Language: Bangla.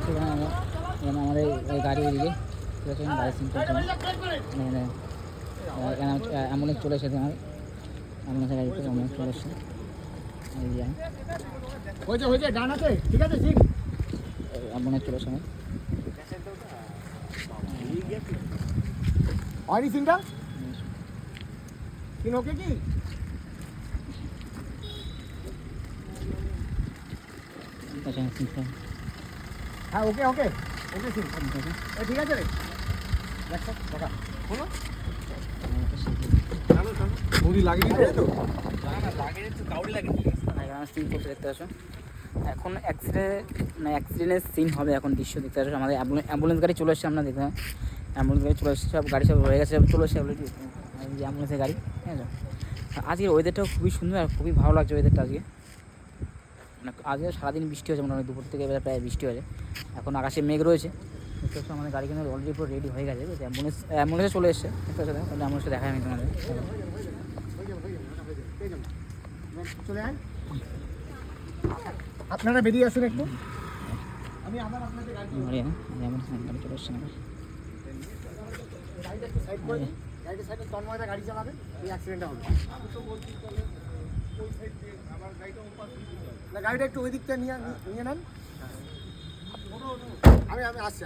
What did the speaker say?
এখানে আমাদের এই গাড়ি এদিকে ঠিক আছে, গাড়ি সিন করছে অ্যাম্বুলেন্স চলে এসেছে, আমার অ্যাম্বুলেন্সের গাড়িতে অ্যাম্বুলেন্স চলে এসছে। হয়েছে ডান আছে, ঠিক আছে ঠিক অ্যাম্বুলেন্স চলে এসছে আমার হয়নি সিনটা সিন ওকে কি হ্যাঁ ওকে ওকে ওকে সিন ঠিক আছে রে দেখা শোনো মুড়ি লাগিয়ে দিয়েছে তো লাগিয়ে তো কাউরি লাগিয়ে সিন করতে দেখতে পাচ্ছ। এখন অ্যাক্সিডেন্টের সিন হবে, এখন দৃশ্য দেখতে পাচ্ছ। আমাদের অ্যাম্বুলেন্স গাড়ি চলে এসছে, আমরা দেখলাম অ্যাম্বুলেন্স গাড়ি চলে এসছে, সব গাড়ি সব হয়ে গেছে, চলে এসছে যে অ্যাম্বুলেন্সের গাড়ি। ঠিক আছে, আজকের ওয়েদারটাও খুবই সুন্দর আর খুবই ভালো লাগছে ওয়েদারটা আজকে। মানে আজকে সারাদিন বৃষ্টি হয়েছে, মোটামুটি দুপুর থেকে এবার প্রায় বৃষ্টি হয়েছে। এখন আকাশে মেঘ রয়েছে দেখতে পাচ্ছ। আমাদের গাড়ি কিন্তু অলরেডি পুরো রেডি হয়ে গেছে, অ্যাম্বুলেন্সে চলে এসছে দেখতে পাচ্ছ। তাহলে অ্যাম্বুলেন্সে দেখাই আমি তোমাদের চলে আয়, আপনারা বেরিয়ে আসুন একটু। আমি আবার আপনাদের গাড়ি চলে এসছে আমাদের গাড়িটা একটু সাইড করে দিন, গাড়িটা সাইডে তন্ময়দা গাড়ি চালাবে, এই অ্যাক্সিডেন্টটা হবে না। গাড়িটা একটু ওই দিকটা নিয়ে নেন। আমি আসছি।